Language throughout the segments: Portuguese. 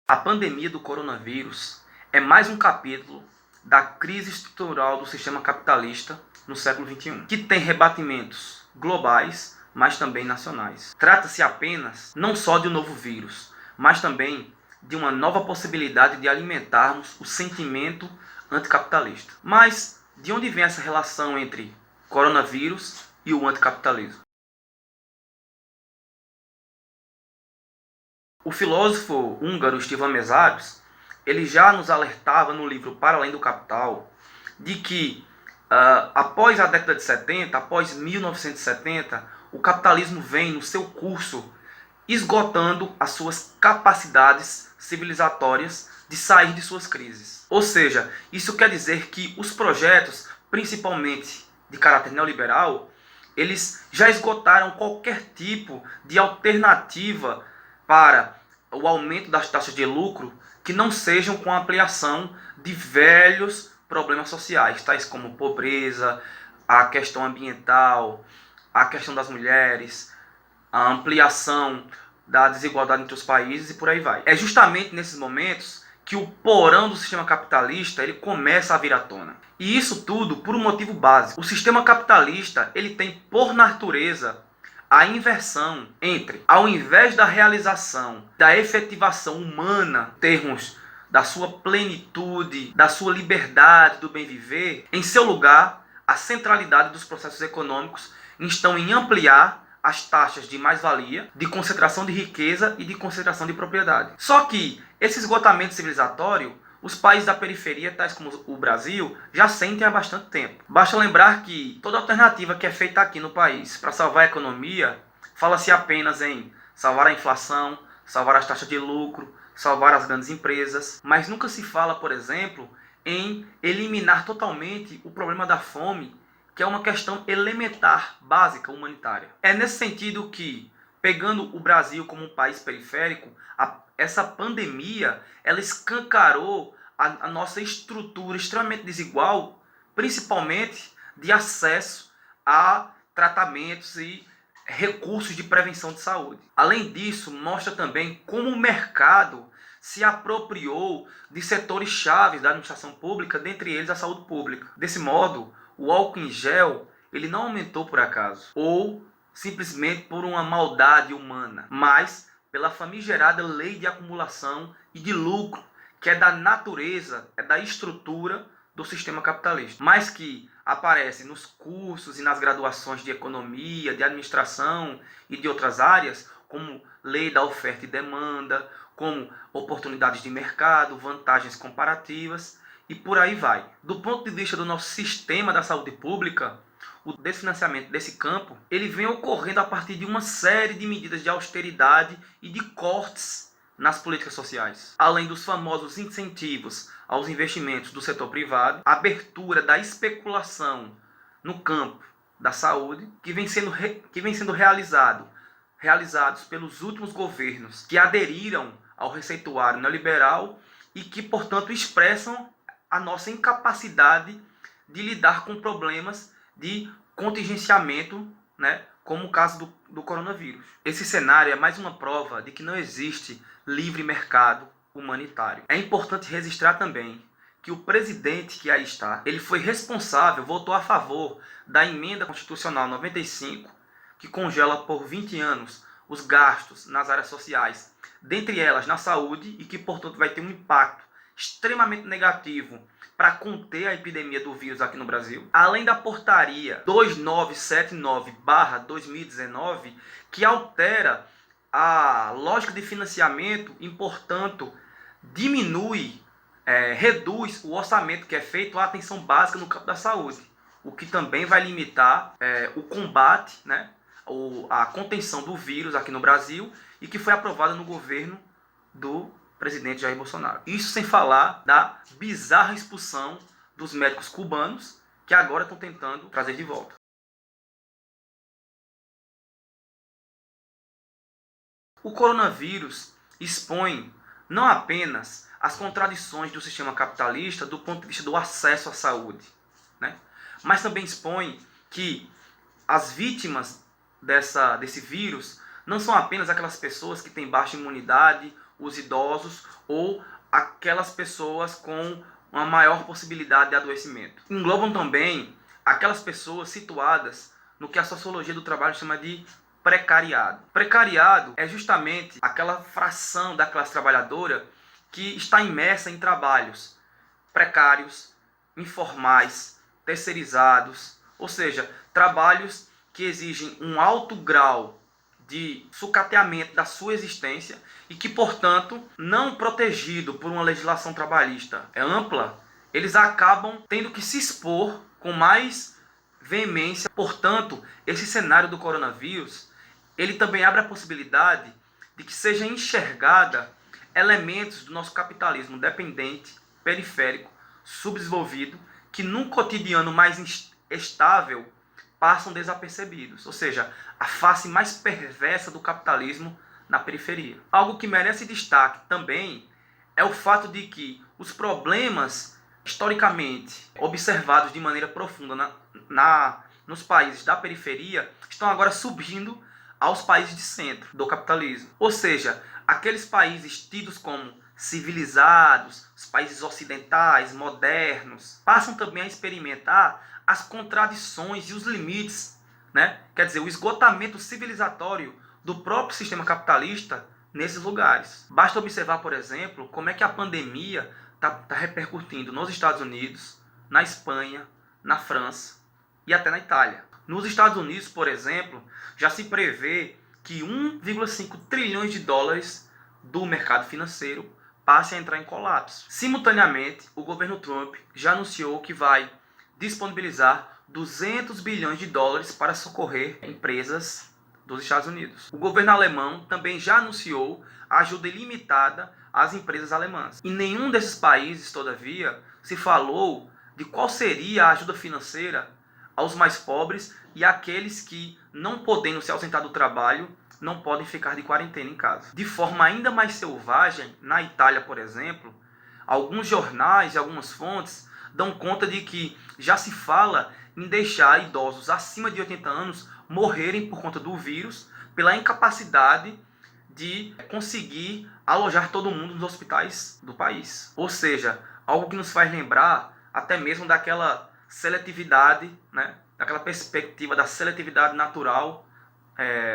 A pandemia do coronavírus é mais um capítulo da crise estrutural do sistema capitalista no século XXI, que tem rebatimentos globais, mas também nacionais. Trata-se apenas não só de um novo vírus, mas também de uma nova possibilidade de alimentarmos o sentimento anticapitalista. Mas de onde vem essa relação entre coronavírus e o anticapitalismo? O filósofo húngaro Stefan Meszaros, ele já nos alertava no livro Para Além do Capital de que após a década de 70, após 1970, o capitalismo vem no seu curso esgotando as suas capacidades civilizatórias de sair de suas crises. Ou seja, isso quer dizer que os projetos, principalmente de caráter neoliberal, eles já esgotaram qualquer tipo de alternativa para o aumento das taxas de lucro que não sejam com a ampliação de velhos problemas sociais, tais como pobreza, a questão ambiental, a questão das mulheres, a ampliação da desigualdade entre os países e por aí vai. É justamente nesses momentos que o porão do sistema capitalista ele começa a vir à tona. E isso tudo por um motivo básico. O sistema capitalista ele tem por natureza a inversão entre, ao invés da realização, da efetivação humana, em termos da sua plenitude, da sua liberdade, do bem viver, em seu lugar, a centralidade dos processos econômicos estão em ampliar as taxas de mais-valia, de concentração de riqueza e de concentração de propriedade. Só que esse esgotamento civilizatório, os países da periferia, tais como o Brasil, já sentem há bastante tempo. Basta lembrar que toda alternativa que é feita aqui no país para salvar a economia, fala-se apenas em salvar a inflação, salvar as taxas de lucro, salvar as grandes empresas, mas nunca se fala, por exemplo, em eliminar totalmente o problema da fome, que é uma questão elementar, básica, humanitária. É nesse sentido que, pegando o Brasil como um país periférico, essa pandemia ela escancarou a nossa estrutura extremamente desigual, principalmente de acesso a tratamentos e recursos de prevenção de saúde. Além disso, mostra também como o mercado se apropriou de setores chaves da administração pública, dentre eles a saúde pública. Desse modo, o álcool em gel ele não aumentou por acaso, ou simplesmente por uma maldade humana, mas pela famigerada lei de acumulação e de lucro, que é da natureza, é da estrutura do sistema capitalista, mas que aparece nos cursos e nas graduações de economia, de administração e de outras áreas, como lei da oferta e demanda, como oportunidades de mercado, vantagens comparativas e por aí vai. Do ponto de vista do nosso sistema da saúde pública, o desfinanciamento desse campo ele vem ocorrendo a partir de uma série de medidas de austeridade e de cortes nas políticas sociais. Além dos famosos incentivos aos investimentos do setor privado, a abertura da especulação no campo da saúde, que vem sendo realizados pelos últimos governos que aderiram ao receituário neoliberal e que, portanto, expressam a nossa incapacidade de lidar com problemas de contingenciamento, como o caso do coronavírus. Esse cenário é mais uma prova de que não existe livre mercado humanitário. É importante registrar também que o presidente que aí está, ele foi responsável, votou a favor da emenda constitucional 95, que congela por 20 anos os gastos nas áreas sociais, dentre elas na saúde, e que, portanto, vai ter um impacto extremamente negativo para conter a epidemia do vírus aqui no Brasil. Além da portaria 2979/2019, que altera a lógica de financiamento e, portanto, reduz o orçamento que é feito à atenção básica no campo da saúde, o que também vai limitar o combate, a contenção do vírus aqui no Brasil, e que foi aprovada no governo do presidente Jair Bolsonaro. Isso sem falar da bizarra expulsão dos médicos cubanos, que agora estão tentando trazer de volta. O coronavírus expõe não apenas as contradições do sistema capitalista do ponto de vista do acesso à saúde, mas também expõe que as vítimas desse vírus não são apenas aquelas pessoas que têm baixa imunidade os idosos ou aquelas pessoas com uma maior possibilidade de adoecimento. Englobam também aquelas pessoas situadas no que a sociologia do trabalho chama de precariado. Precariado é justamente aquela fração da classe trabalhadora que está imersa em trabalhos precários, informais, terceirizados, ou seja, trabalhos que exigem um alto grau de sucateamento da sua existência e que, portanto, não protegido por uma legislação trabalhista ampla, eles acabam tendo que se expor com mais veemência. Portanto, esse cenário do coronavírus, ele também abre a possibilidade de que seja enxergada elementos do nosso capitalismo dependente, periférico, subdesenvolvido, que num cotidiano mais estável passam desapercebidos, ou seja, a face mais perversa do capitalismo na periferia. Algo que merece destaque também é o fato de que os problemas historicamente observados de maneira profunda nos países da periferia estão agora subindo aos países de centro do capitalismo. Ou seja, aqueles países tidos como civilizados, os países ocidentais, modernos, passam também a experimentar as contradições e os limites, né? Quer dizer, o esgotamento civilizatório do próprio sistema capitalista nesses lugares. Basta observar, por exemplo, como é que a pandemia está repercutindo nos Estados Unidos, na Espanha, na França e até na Itália. Nos Estados Unidos, por exemplo, já se prevê que 1,5 trilhões de dólares do mercado financeiro passe a entrar em colapso. Simultaneamente, o governo Trump já anunciou que vai disponibilizar 200 bilhões de dólares para socorrer empresas dos Estados Unidos. O governo alemão também já anunciou ajuda ilimitada às empresas alemãs. Em nenhum desses países, todavia, se falou de qual seria a ajuda financeira aos mais pobres e àqueles que, não podendo se ausentar do trabalho, não podem ficar de quarentena em casa. De forma ainda mais selvagem, na Itália, por exemplo, alguns jornais e algumas fontes dão conta de que já se fala em deixar idosos acima de 80 anos morrerem por conta do vírus, pela incapacidade de conseguir alojar todo mundo nos hospitais do país. Ou seja, algo que nos faz lembrar até mesmo daquela seletividade, né? Daquela perspectiva da seletividade natural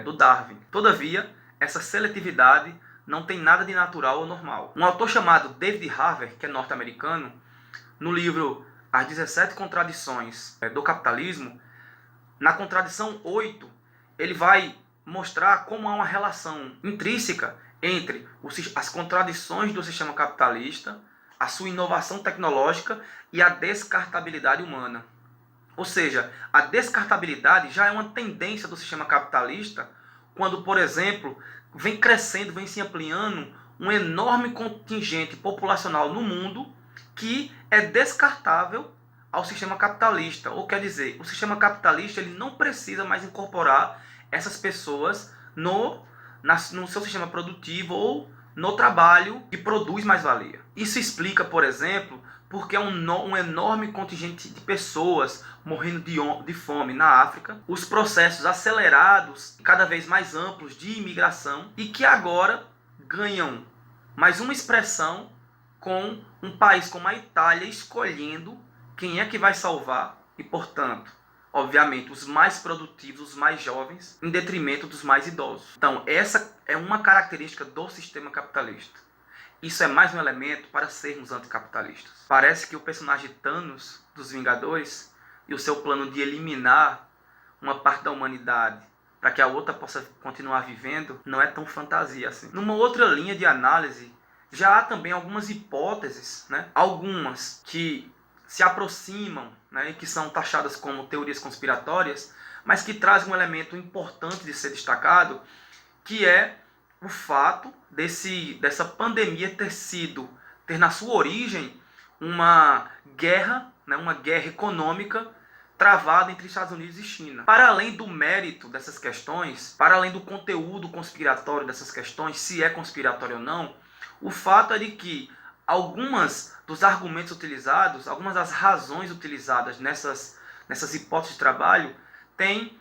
do Darwin. Todavia, essa seletividade não tem nada de natural ou normal. Um autor chamado David Harvey, que é norte-americano, no livro As 17 Contradições do Capitalismo, na contradição 8, ele vai mostrar como há uma relação intrínseca entre as contradições do sistema capitalista, a sua inovação tecnológica e a descartabilidade humana. Ou seja, a descartabilidade já é uma tendência do sistema capitalista quando, por exemplo, vem crescendo, vem se ampliando um enorme contingente populacional no mundo que é descartável ao sistema capitalista. Ou quer dizer, o sistema capitalista ele não precisa mais incorporar essas pessoas no seu sistema produtivo ou no trabalho que produz mais-valia. Isso explica, por exemplo, porque é um enorme contingente de pessoas morrendo de fome na África, os processos acelerados, cada vez mais amplos de imigração e que agora ganham mais uma expressão com um país como a Itália escolhendo quem é que vai salvar e, portanto, obviamente, os mais produtivos, os mais jovens, em detrimento dos mais idosos. Então, essa é uma característica do sistema capitalista. Isso é mais um elemento para sermos anticapitalistas. Parece que o personagem Thanos, dos Vingadores, e o seu plano de eliminar uma parte da humanidade para que a outra possa continuar vivendo, não é tão fantasia assim. Numa outra linha de análise, já há também algumas hipóteses, né? Algumas que se aproximam, né? E que são taxadas como teorias conspiratórias, mas que trazem um elemento importante de ser destacado, que é o fato dessa pandemia ter na sua origem uma guerra, né, uma guerra econômica travada entre Estados Unidos e China. Para além do mérito dessas questões, para além do conteúdo conspiratório dessas questões, se é conspiratório ou não, o fato é de que algumas dos argumentos utilizados, algumas das razões utilizadas nessas hipóteses de trabalho, têm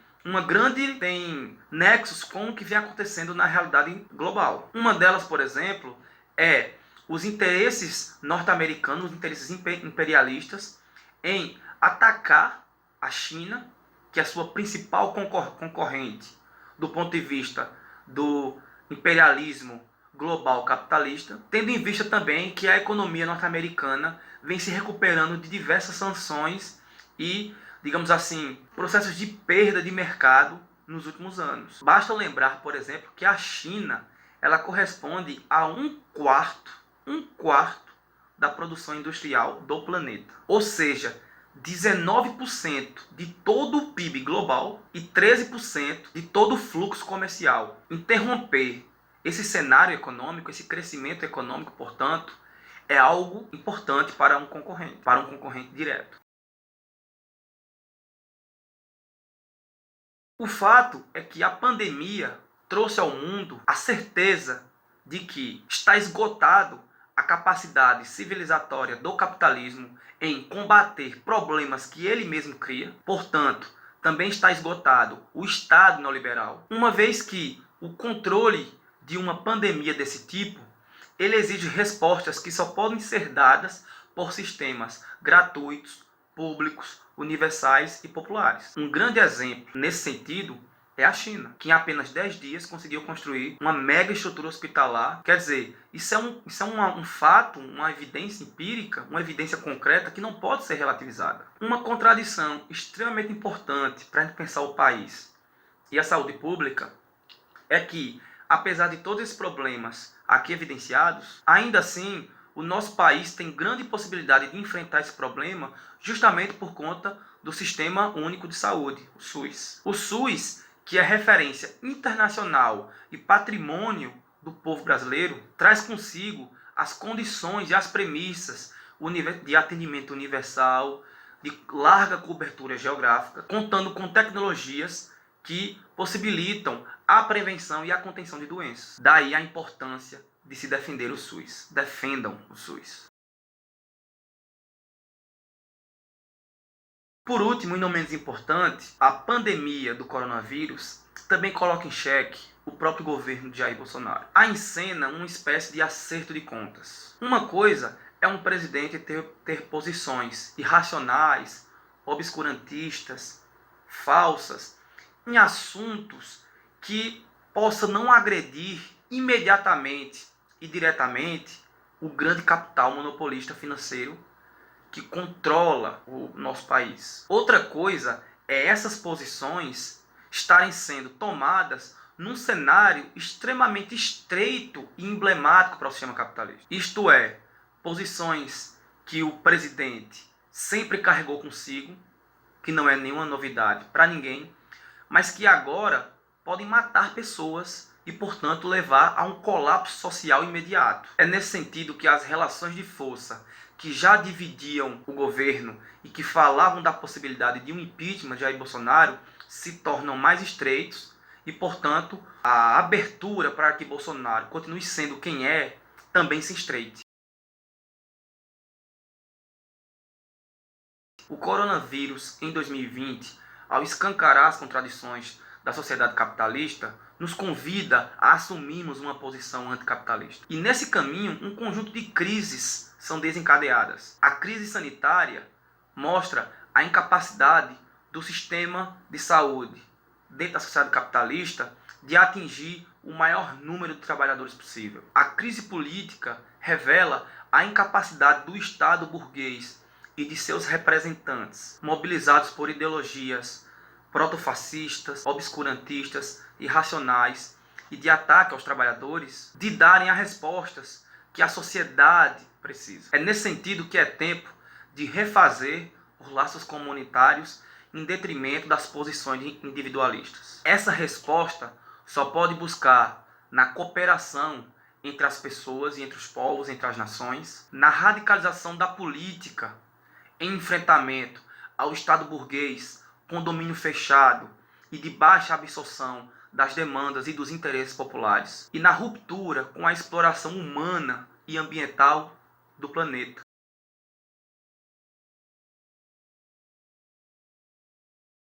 nexos com o que vem acontecendo na realidade global. Uma delas, por exemplo, é os interesses norte-americanos, os interesses imperialistas em atacar a China, que é a sua principal concorrente do ponto de vista do imperialismo global capitalista, tendo em vista também que a economia norte-americana vem se recuperando de diversas sanções e, digamos assim, processos de perda de mercado nos últimos anos. Basta lembrar, por exemplo, que a China ela corresponde a um quarto da produção industrial do planeta. Ou seja, 19% de todo o PIB global e 13% de todo o fluxo comercial. Interromper esse cenário econômico, esse crescimento econômico, portanto, é algo importante para um concorrente direto. O fato é que a pandemia trouxe ao mundo a certeza de que está esgotado a capacidade civilizatória do capitalismo em combater problemas que ele mesmo cria. Portanto, também está esgotado o Estado neoliberal, uma vez que o controle de uma pandemia desse tipo, ele exige respostas que só podem ser dadas por sistemas gratuitos, públicos, universais e populares. Um grande exemplo nesse sentido é a China, que em apenas 10 dias conseguiu construir uma mega estrutura hospitalar. Quer dizer, isso é um fato, uma evidência empírica, uma evidência concreta que não pode ser relativizada. Uma contradição extremamente importante para a gente pensar o país e a saúde pública é que, apesar de todos esses problemas aqui evidenciados, ainda assim, o nosso país tem grande possibilidade de enfrentar esse problema justamente por conta do Sistema Único de Saúde, o SUS. O SUS, que é referência internacional e patrimônio do povo brasileiro, traz consigo as condições e as premissas de atendimento universal, de larga cobertura geográfica, contando com tecnologias que possibilitam a prevenção e a contenção de doenças. Daí a importância de se defender o SUS. Defendam o SUS. Por último, e não menos importante, a pandemia do coronavírus também coloca em xeque o próprio governo de Jair Bolsonaro. Há em cena uma espécie de acerto de contas. Uma coisa é um presidente ter posições irracionais, obscurantistas, falsas, em assuntos que possa não agredir imediatamente e diretamente o grande capital monopolista financeiro que controla o nosso país. Outra coisa é essas posições estarem sendo tomadas num cenário extremamente estreito e emblemático para o sistema capitalista. Isto é, posições que o presidente sempre carregou consigo, que não é nenhuma novidade para ninguém, mas que agora podem matar pessoas e, portanto, levar a um colapso social imediato. É nesse sentido que as relações de força que já dividiam o governo e que falavam da possibilidade de um impeachment de Jair Bolsonaro se tornam mais estreitos e, portanto, a abertura para que Bolsonaro continue sendo quem é também se estreite. O coronavírus, em 2020, ao escancarar as contradições da sociedade capitalista, nos convida a assumirmos uma posição anticapitalista. E nesse caminho, um conjunto de crises são desencadeadas. A crise sanitária mostra a incapacidade do sistema de saúde dentro da sociedade capitalista de atingir o maior número de trabalhadores possível. A crise política revela a incapacidade do Estado burguês e de seus representantes, mobilizados por ideologias protofascistas, obscurantistas, irracionais e de ataque aos trabalhadores, de darem as respostas que a sociedade precisa. É nesse sentido que é tempo de refazer os laços comunitários em detrimento das posições individualistas. Essa resposta só pode buscar na cooperação entre as pessoas e entre os povos, entre as nações, na radicalização da política, em enfrentamento ao Estado burguês com domínio fechado e de baixa absorção das demandas e dos interesses populares, e na ruptura com a exploração humana e ambiental do planeta.